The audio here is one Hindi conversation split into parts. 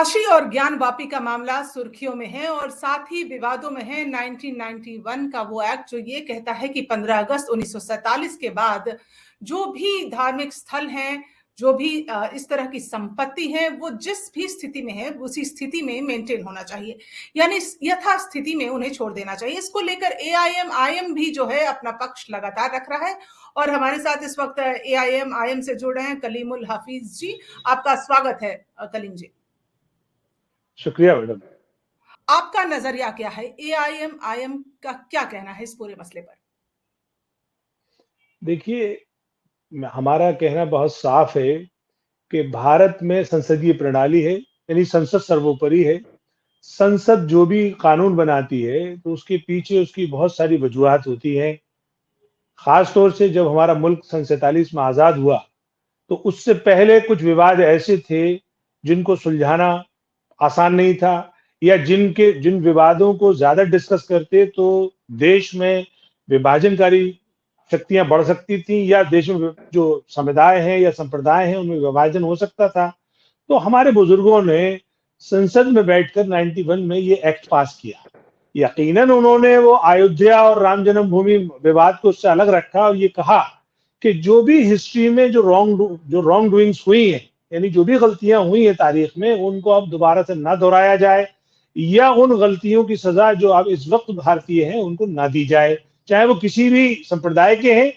काशी और ज्ञानवापी का मामला सुर्खियों में है और साथ ही विवादों में है 1991 का वो एक्ट जो ये कहता है कि 15 अगस्त 1947 के बाद जो भी धार्मिक स्थल हैं, जो भी इस तरह की संपत्ति है, वो जिस भी स्थिति में है उसी स्थिति में मेंटेन होना चाहिए, यानी यथा स्थिति में उन्हें छोड़ देना चाहिए। इसको लेकर एआईएम भी जो है अपना पक्ष लगातार रख रहा है और हमारे साथ इस वक्त एआईएम से जुड़ रहे हैं कलीमुल हाफिज जी। आपका स्वागत है कलीम जी। शुक्रिया मैडम। आपका नजरिया क्या है, एआईएम का क्या कहना है इस पूरे मसले पर? देखिए, हमारा कहना बहुत साफ है कि भारत में संसदीय प्रणाली है, यानी संसद सर्वोपरि है। संसद जो भी कानून बनाती है तो उसके पीछे उसकी बहुत सारी वजूहात होती हैं। खास तौर से जब हमारा मुल्क सन 47 में आज़ाद हुआ तो उससे पहले कुछ विवाद ऐसे थे जिनको सुलझाना आसान नहीं था, या जिन विवादों को ज्यादा डिस्कस करते तो देश में विभाजनकारी शक्तियां बढ़ सकती थी, या देश में जो समुदाय हैं या संप्रदाय हैं उनमें विभाजन हो सकता था। तो हमारे बुजुर्गों ने संसद में बैठकर 91 में ये एक्ट पास किया। यकीनन उन्होंने वो अयोध्या और राम जन्मभूमि विवाद को उससे अलग रखा और ये कहा कि जो भी हिस्ट्री में जो रॉन्ग डूइंग्स हुई है, यानी जो भी गलतियां हुई है तारीख में, उनको अब दोबारा से ना दोहराया जाए, या उन गलतियों की सजा जो अब इस वक्त भारतीय हैं उनको ना दी जाए, चाहे वो किसी भी संप्रदाय के हैं।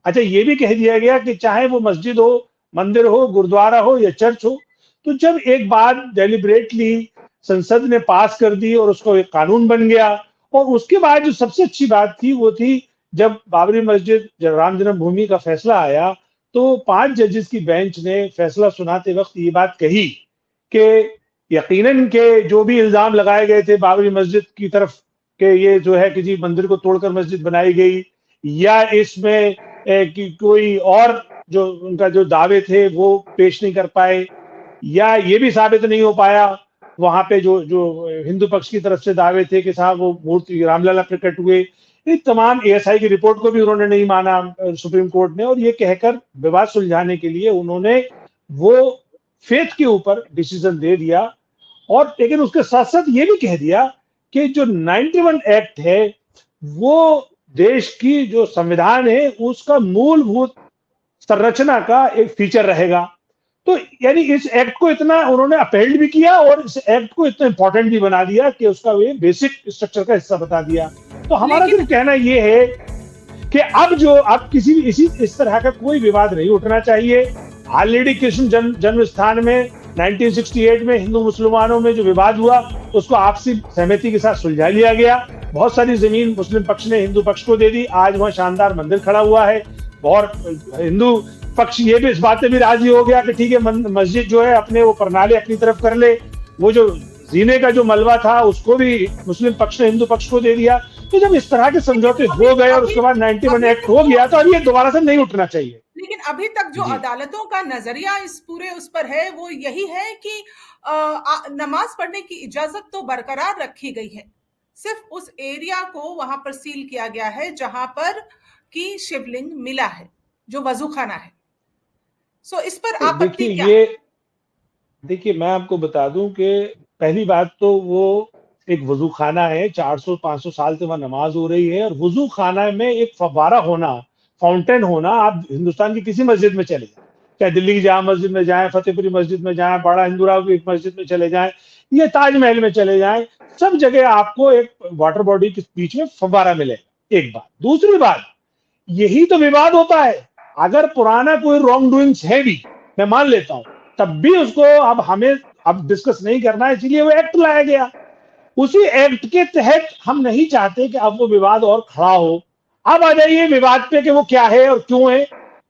अच्छा, ये भी कह दिया गया कि चाहे वो मस्जिद हो, मंदिर हो, गुरुद्वारा हो या चर्च हो। तो जब एक बात डेलिब्रेटली संसद ने पास कर दी और उसको एक कानून बन गया, और उसके बाद जो सबसे अच्छी बात थी वो थी जब बाबरी मस्जिद, जब राम जन्मभूमि का फैसला आया तो 5 जजेस की बेंच ने फैसला सुनाते वक्त ये बात कही कि यकीनन के जो भी इल्जाम लगाए गए थे बाबरी मस्जिद की तरफ कि ये जो है कि जी मंदिर को तोड़कर मस्जिद बनाई गई, या इसमें कि कोई और जो उनका जो दावे थे वो पेश नहीं कर पाए, या ये भी साबित नहीं हो पाया वहां पे जो जो हिंदू पक्ष की तरफ से दावे थे कि साहब वो मूर्ति रामलला प्रकट हुए, इन तमाम एएसआई की रिपोर्ट को भी उन्होंने नहीं माना सुप्रीम कोर्ट ने, और ये कहकर विवाद सुलझाने के लिए उन्होंने वो फेथ के ऊपर डिसीजन दे दिया। और लेकिन उसके साथ साथ ये भी कह दिया कि जो 91 एक्ट है वो देश की जो संविधान है उसका मूलभूत संरचना का एक फीचर रहेगा। तो यानी इस एक्ट को इतना उन्होंने अपहेल्ड भी किया और इस एक्ट को इतना इंपॉर्टेंट भी बना दिया कि उसका वे बेसिक स्ट्रक्चर का हिस्सा बता दिया। तो हमारा सिर्फ कहना ये है कि अब किसी भी इस तरह का कोई विवाद नहीं उठना चाहिए। ऑलरेडी कृष्ण जन्म स्थान में 1968 में हिंदू मुसलमानों में जो विवाद हुआ उसको आपसी सहमति के साथ सुलझा लिया गया। बहुत सारी जमीन मुस्लिम पक्ष ने हिंदू पक्ष को दे दी, आज वहां शानदार मंदिर खड़ा हुआ है, और हिंदू पक्ष ये भी इस बात पे भी राजी हो गया कि ठीक है मस्जिद जो है अपने वो प्रणाली अपनी तरफ कर ले। वो जो जीने का जो मलबा था उसको भी मुस्लिम पक्ष ने हिंदू पक्ष को दे दिया। तो जब इस तरह के समझौते हो गए और उसके बाद 91 एक्ट हो गया तो अब ये दोबारा से नहीं उठना चाहिए। लेकिन अभी तक जो अदालतों का नजरिया इस पूरे उस पर है वो यही है कि नमाज पढ़ने की इजाजत तो बरकरार रखी गई है, सिर्फ उस एरिया को वहां पर सील किया गया है जहां पर की शिवलिंग मिला है, जो वजूखाना है। सो इस पर आपत्ति क्या? देखिए मैं आपको बता दूं कि पहली बात तो वो एक वजू खाना है, 400-500 साल से वहां नमाज हो रही है, और वजू खाना में एक फव्वारा होना, फाउंटेन होना, आप हिंदुस्तान की किसी मस्जिद में चले जाए, चाहे दिल्ली की जामा मस्जिद में जाएं, फतेहपुरी मस्जिद में जाएं, बड़ा हिंदूराव की एक मस्जिद में चले जाएं, या ताजमहल में चले जाएं, सब जगह आपको एक वाटर बॉडी के बीच में फव्वारा मिलेगा। एक बात। दूसरी बात, यही तो विवाद होता है। अगर पुराना कोई रॉन्ग डूइंग्स है भी, मैं मान लेता हूं, तब भी उसको अब हमें डिस्कस नहीं करना है, इसलिए वो एक्ट लाया गया। उसी एक्ट के तहत हम नहीं चाहते कि अब वो विवाद और खड़ा हो। अब आ जाइए विवाद पे कि वो क्या है और क्यों है।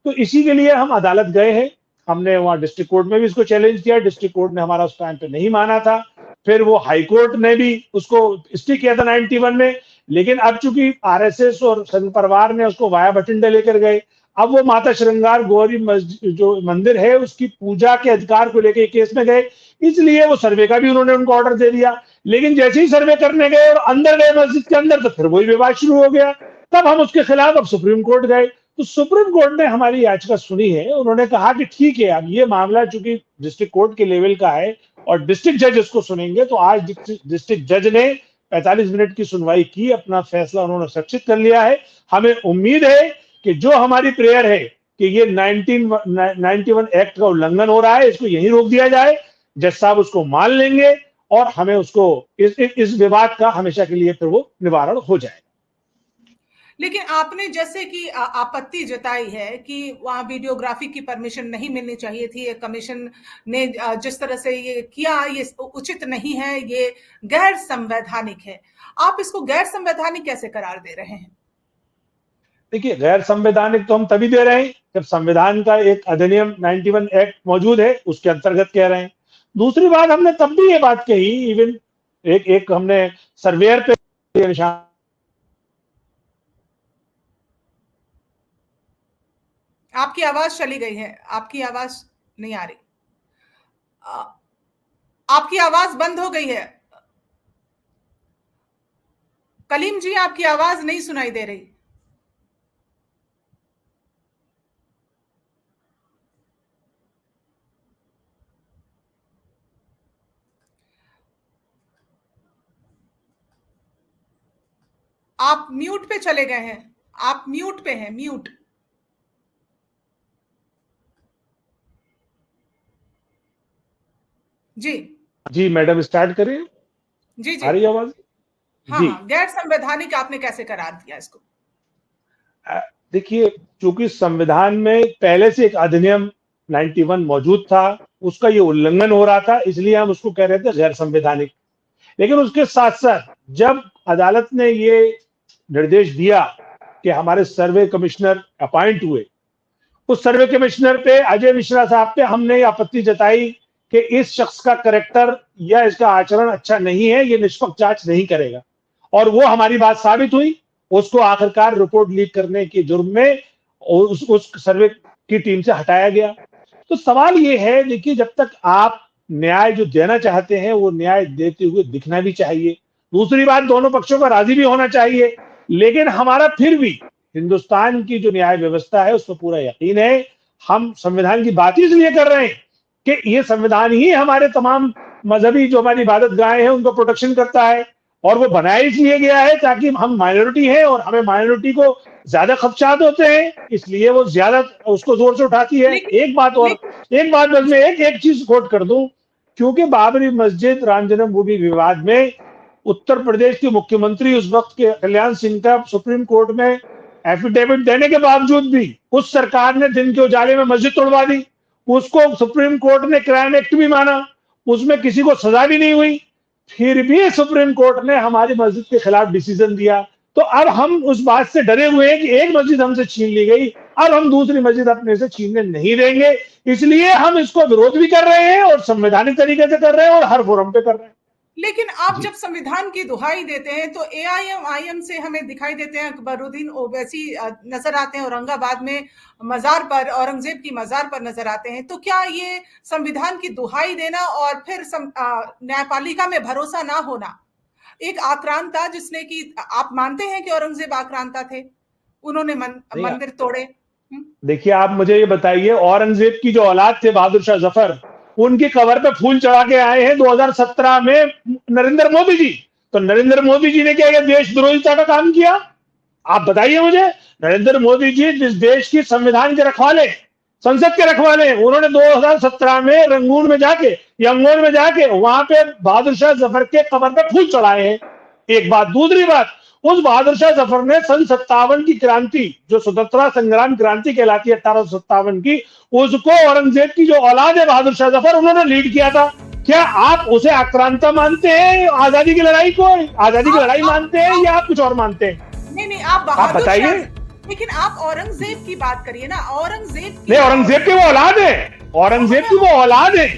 तो इसी के लिए हम अदालत गए हैं, हमने वहां डिस्ट्रिक्ट कोर्ट में भी इसको चैलेंज किया, डिस्ट्रिक्ट कोर्ट ने हमारा उस टाइम पे नहीं माना था, फिर वो हाई कोर्ट ने भी उसको स्टे किया था 91 में, लेकिन अब चूंकि आरएसएस और संघ परिवार ने उसको वाया बठिंडा लेकर गए, अब वो माता श्रृंगार गौरी जो मंदिर है उसकी पूजा के अधिकार को लेकर केस में गए, इसलिए वो सर्वे का भी उन्होंने उनको ऑर्डर दे दिया। लेकिन जैसे ही सर्वे करने गए और अंदर गए मस्जिद के अंदर, तो फिर वही विवाद शुरू हो गया। तब हम उसके खिलाफ अब सुप्रीम कोर्ट गए, तो सुप्रीम कोर्ट ने हमारी याचिका सुनी है। उन्होंने कहा कि ठीक है, अब ये मामला चूंकि डिस्ट्रिक्ट कोर्ट के लेवल का है और डिस्ट्रिक्ट जज उसको सुनेंगे। तो आज डिस्ट्रिक्ट जज ने 45 मिनट की सुनवाई की, अपना फैसला उन्होंने सुरक्षित कर लिया है। हमें उम्मीद है कि जो हमारी प्रेयर है कि ये 1991 एक्ट का उल्लंघन हो रहा है, इसको यहीं रोक दिया जाए, जज साहब उसको मान लेंगे और हमें उसको इस विवाद का हमेशा के लिए फिर वो निवारण हो जाए। लेकिन आपने जैसे कि आपत्ति जताई है कि वहां वीडियोग्राफी की परमिशन नहीं मिलनी चाहिए थी, कमीशन ने जिस तरह से ये किया ये उचित नहीं है, ये गैर संवैधानिक है। आप इसको गैर संवैधानिक कैसे करार दे रहे हैं? देखिए, गैर संवैधानिक तो हम तभी दे रहे हैं जब संविधान का एक अधिनियम 91 एक्ट मौजूद है, उसके अंतर्गत कह रहे हैं। दूसरी बात, हमने तब भी ये बात कही, इवन एक हमने सर्वेयर पे निशान। आपकी आवाज चली गई है, आपकी आवाज नहीं आ रही, आपकी आवाज बंद हो गई है। कलीम जी, आपकी आवाज नहीं सुनाई दे रही। आप म्यूट पे चले गए हैं, आप म्यूट पे हैं, म्यूट। जी जी मैडम, स्टार्ट करिए। जी जी, आ रही आवाज? हाँ जी, हाँ, गैर संवैधानिक आपने कैसे करार दिया इसको? देखिए, चूंकि संविधान में पहले से एक अधिनियम 91 मौजूद था, उसका ये उल्लंघन हो रहा था, इसलिए हम उसको कह रहे थे गैर संवैधानिक। लेकिन उसके साथ साथ जब अदालत ने ये निर्देश दिया कि हमारे सर्वे कमिश्नर अपॉइंट हुए, उस सर्वे कमिश्नर पे अजय मिश्रा साहब पे हमने ये आपत्ति जताई कि इस शख्स का करैक्टर या इसका आचरण अच्छा नहीं है, ये निष्पक्ष जांच नहीं करेगा, और वो हमारी बात साबित हुई। उसको आखिरकार रिपोर्ट लीक करने के जुर्म में उस सर्वे की टीम से हटाया गया। तो सवाल ये है, देखिए, जब तक आप न्याय जो देना चाहते हैं वो न्याय देते हुए दिखना भी चाहिए। दूसरी बात, दोनों पक्षों का राजी भी होना चाहिए। लेकिन हमारा फिर भी हिंदुस्तान की जो न्याय व्यवस्था है उस पर पूरा यकीन है। हम संविधान की बात इसलिए कर रहे हैं कि ये संविधान ही हमारे तमाम मजहबी जो हमारी इबादत गाहें हैं उनको प्रोटेक्शन करता है, और वो बनाया इसलिए गया है ताकि हम माइनॉरिटी हैं और हमें माइनॉरिटी को ज्यादा खदशात होते हैं, इसलिए वो ज्यादा उसको जोर से उठाती है। एक बात और, एक बात बस मैं एक चीज कोट कर दूं, क्योंकि बाबरी मस्जिद राम जन्मभूमि विवाद में उत्तर प्रदेश के मुख्यमंत्री उस वक्त के कल्याण सिंह का सुप्रीम कोर्ट में एफिडेविट देने के बावजूद भी उस सरकार ने दिन के उजाले में मस्जिद तोड़वा दी। उसको सुप्रीम कोर्ट ने क्राइम एक्ट भी माना, उसमें किसी को सजा भी नहीं हुई, फिर भी सुप्रीम कोर्ट ने हमारी मस्जिद के खिलाफ डिसीजन दिया। तो अब हम उस बात से डरे हुए हैं कि एक मस्जिद हमसे छीन ली गई, अब हम दूसरी मस्जिद अपने से छीनने नहीं देंगे, इसलिए हम इसको विरोध भी कर रहे हैं और संवैधानिक तरीके से कर रहे हैं और हर फोरम पे कर रहे हैं। लेकिन आप जब संविधान की दुहाई देते हैं तो एआईएम से हमें दिखाई देते हैं अकबरुद्दीन ओवैसी नजर आते हैं, औरंगाबाद में मजार पर, औरंगजेब की मजार पर नजर आते हैं। तो क्या ये संविधान की दुहाई देना और फिर न्यायपालिका में भरोसा ना होना एक आक्रांता, जिसने कि आप मानते हैं कि औरंगजेब आक्रांता थे, उन्होंने मंदिर तोड़े? देखिए, आप मुझे ये बताइए, औरंगजेब की जो औलाद थे बहादुर शाह जफर, उनकी कबर पे फूल चढ़ा के आए हैं 2017 में नरेंद्र मोदी जी। तो नरेंद्र मोदी जी ने क्या ये देश विरोधिता का काम किया? आप बताइए मुझे। नरेंद्र मोदी जी जिस देश की संविधान के रखवाले, संसद के रखवाले, उन्होंने 2017 में रंगून में जाके, यंगून में जाके वहां पे बहादुर शाह जफर के कबर पे फूल चढ़ाए हैं। एक बात। दूसरी बात, उस बहादुर शाह जफर ने सन 57 की क्रांति, जो स्वतंत्रता संग्राम क्रांति कहलाती है 1857 की, उसको औरंगजेब की जो औलाद है बहादुर शाह जफर, उन्होंने लीड किया था। क्या आप उसे आक्रांता मानते हैं, आजादी की लड़ाई को आजादी की लड़ाई मानते हैं, या आप कुछ और मानते हैं? नहीं, आप बताइए। लेकिन आप औरंगजेब की बात करिए ना, औरंगजेब की वो औलाद है, औरंगजेब की वो औलाद है।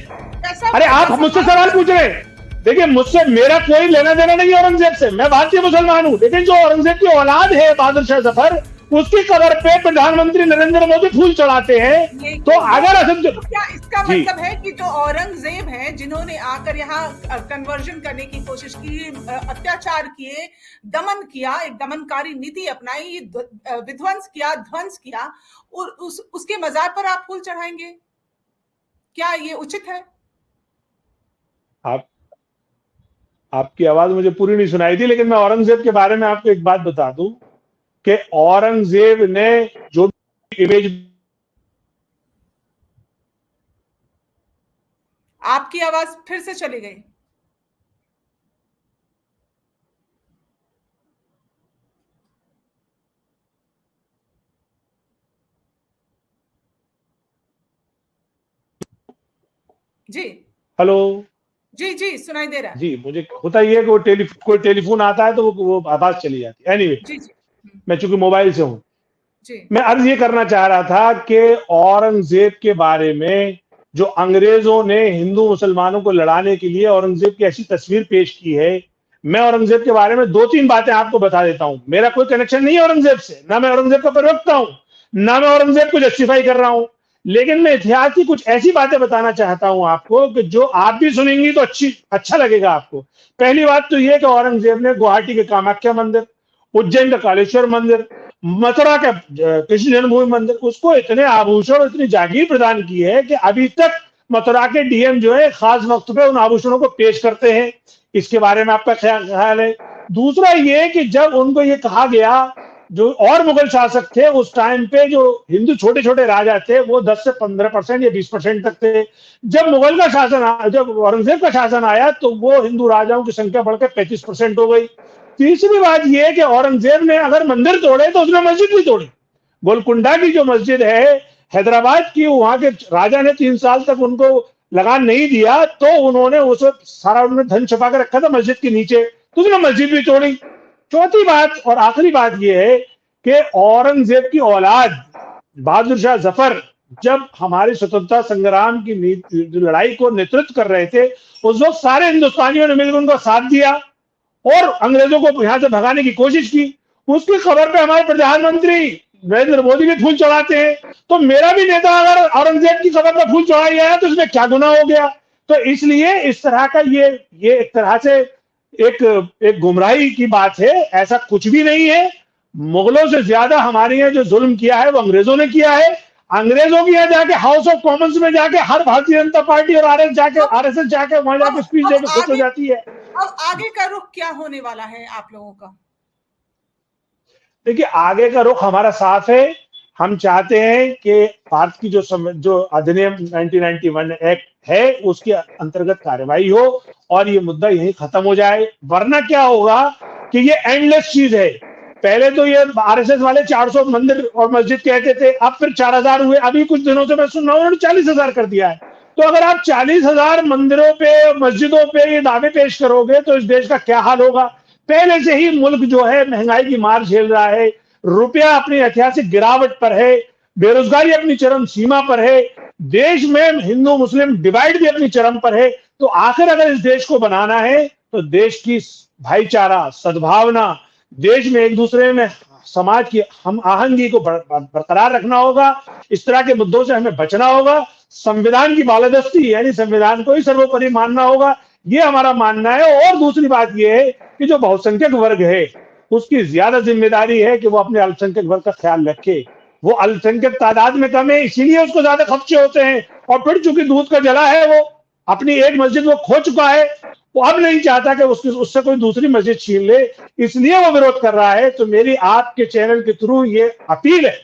अरे आप मुझसे सवाल पूछ रहे हैं। देखिए, मुझसे मेरा कोई लेना देना नहीं औरंगजेब से, मैं भारतीय मुसलमान हूं, लेकिन जो औरंगजेब की औलाद है बहादुर शाह जफर, उसकी कबर पे प्रधानमंत्री नरेंद्र मोदी फूल चढ़ाते हैं। तो अगर तो क्या इसका मतलब है कि जो औरंगजेब हैं, जिन्होंने आकर यहाँ कन्वर्जन करने की कोशिश की, अत्याचार किए, दमन किया, एक दमनकारी नीति अपनाई, विध्वंस किया, ध्वंस किया, और उसके मजार पर आप फूल चढ़ाएंगे? क्या ये उचित है? आप आपकी आवाज मुझे पूरी नहीं सुनाई थी, लेकिन मैं औरंगजेब के बारे में आपको एक बात बता दूं कि औरंगजेब ने जो इमेज, आपकी आवाज फिर से चली गई। जी हेलो। जी जी, सुनाई दे रहा है। जी, मुझे होता ही है कि कोई टेलीफोन आता है तो वो आवाज चली जाती है। एनीवे, जी जी। मैं चूंकि मोबाइल से हूं, जी मैं अर्ज ये करना चाह रहा था कि औरंगजेब के बारे में जो अंग्रेजों ने हिंदू मुसलमानों को लड़ाने के लिए औरंगजेब की ऐसी तस्वीर पेश की है, मैं औरंगजेब के बारे में 2-3 बातें आपको बता देता हूं। मेरा कोई कनेक्शन नहीं है औरंगजेब से, ना मैं औरंगजेब का प्रवक्ता हूं, ना मैं औरंगजेब को जस्टिफाई कर रहा हूं, लेकिन मैं इतिहास की कुछ ऐसी बातें बताना चाहता हूं आपको कि जो आप भी सुनेंगी तो अच्छा लगेगा आपको। पहली बात तो यह कि औरंगजेब ने गुवाहाटी के कामाख्या मंदिर, उज्जैन का कालेश्वर मंदिर, मथुरा का कृष्ण जन्मभूमि मंदिर, उसको इतने आभूषण और इतनी जागीर प्रदान की है कि अभी तक मथुरा के डीएम जो है खास वक्त पे उन आभूषणों को पेश करते हैं। इसके बारे में आपका ख्याल है? दूसरा ये कि जब उनको ये कहा गया, जो और मुगल शासक थे उस टाइम पे, जो हिंदू छोटे छोटे राजा थे वो 10 से 15% या 20% तक थे। जब मुगल का शासन, जब औरंगजेब का शासन आया तो वो हिंदू राजाओं की संख्या बढ़कर 35% हो गई। तीसरी बात यह है कि औरंगजेब ने अगर मंदिर तोड़े तो उसने मस्जिद भी तोड़ी। गोलकुंडा की जो मस्जिद है हैदराबाद की, वहां के राजा ने 3 साल तक उनको लगान नहीं दिया तो उन्होंने उस वक्त सारा उन्होंने धन छुपा कर रखा था मस्जिद के नीचे, तो उसने मस्जिद भी तोड़ी। चौथी बात और आखिरी बात यह है कि औरंगजेब की औलाद बहादुर शाह जफर जब हमारे स्वतंत्रता संग्राम की लड़ाई को नेतृत्व कर रहे थे, उस वक्त सारे हिंदुस्तानियों ने मिलकर उनका साथ दिया और अंग्रेजों को यहां से भगाने की कोशिश की। उसकी खबर पे हमारे प्रधानमंत्री नरेंद्र मोदी भी फूल चढ़ाते हैं, तो मेरा भी नेता अगर औरंगजेब की खबर पर फूल चढ़ाई है तो इसमें क्या गुनाह हो गया? तो इसलिए इस तरह का ये एक तरह से एक गुमराही की बात है, ऐसा कुछ भी नहीं है। मुगलों से ज्यादा हमारे यहाँ जो जुल्म किया है वो अंग्रेजों ने किया है। अंग्रेजों के यहाँ जाके हाउस ऑफ कॉमन्स में जाके हर भारतीय जनता पार्टी और अब आरएसएस जाके वहां जाके स्पीच अब देकर खुश हो आगे जाती है। अब आगे का रुख क्या होने वाला है आप लोगों का? देखिए, आगे का रुख हमारा साफ है। हम चाहते हैं कि भारत की जो अधिनियम 1991 एक्ट है उसके अंतर्गत कार्रवाई हो और ये मुद्दा यहीं खत्म हो जाए। वरना क्या होगा कि ये एंडलेस चीज है। पहले तो ये आरएसएस वाले 400 मंदिर और मस्जिद कहते थे, अब फिर 4000 हुए। अभी कुछ दिनों से मैं सुन रहा हूँ उन्होंने 40,000 कर दिया है। तो अगर आप 40,000 मंदिरों पे, मस्जिदों पे ये दावे पेश करोगे तो इस देश का क्या हाल होगा? पहले से ही मुल्क जो है महंगाई की मार झेल रहा है, रुपया अपनी ऐतिहासिक गिरावट पर है, बेरोजगारी अपनी चरम सीमा पर है, देश में हिंदू मुस्लिम डिवाइड भी अपनी चरम पर है। तो आखिर अगर इस देश को बनाना है तो देश की भाईचारा, सद्भावना, देश में एक दूसरे में समाज की हम आहंगी को बरकरार रखना होगा। इस तरह के मुद्दों से हमें बचना होगा। संविधान की बालादस्ती यानी संविधान को ही सर्वोपरि मानना होगा, ये हमारा मानना है। और दूसरी बात यह है कि जो बहुसंख्यक वर्ग है उसकी ज्यादा जिम्मेदारी है कि वो अपने अल्पसंख्यक वर्ग का ख्याल रखे। वो अल्पसंख्यक तादाद में कम है, इसीलिए उसको ज्यादा खर्चे होते हैं। और फिर चूंकि दूध का जला है, वो अपनी एक मस्जिद वो खो चुका है, वो अब नहीं चाहता कि उससे कोई दूसरी मस्जिद छीन ले, इसलिए वो विरोध कर रहा है। तो मेरी आपके चैनल के थ्रू ये अपील है,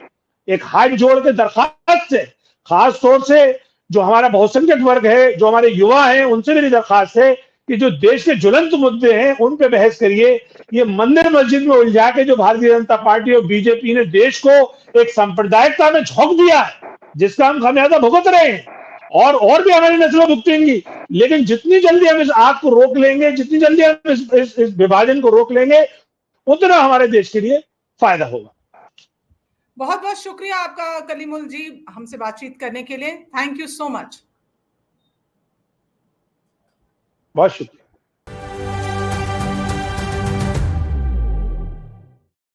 एक हाथ जोड़ के दरखास्त है, खास तौर से जो हमारा बहुसंख्यक वर्ग है, जो हमारे युवा हैं, उनसे मेरी दरखास्त है कि जो देश के ज्वलंत मुद्दे हैं उन पे बहस करिए। ये मंदिर मस्जिद में उलझा के जो भारतीय जनता पार्टी और बीजेपी ने देश को एक सांप्रदायिकता में झोंक दिया है, जिसका हम खामियाजा भुगत रहे हैं और भी हमारी नस्लें भुगतेंगी। लेकिन जितनी जल्दी हम इस आग को रोक लेंगे, जितनी जल्दी हम इस विभाजन को रोक लेंगे, उतना हमारे देश के लिए फायदा होगा। बहुत बहुत शुक्रिया आपका कलीमुल जी, हमसे बातचीत करने के लिए। Thank you so much. बहुत शुक्रिया।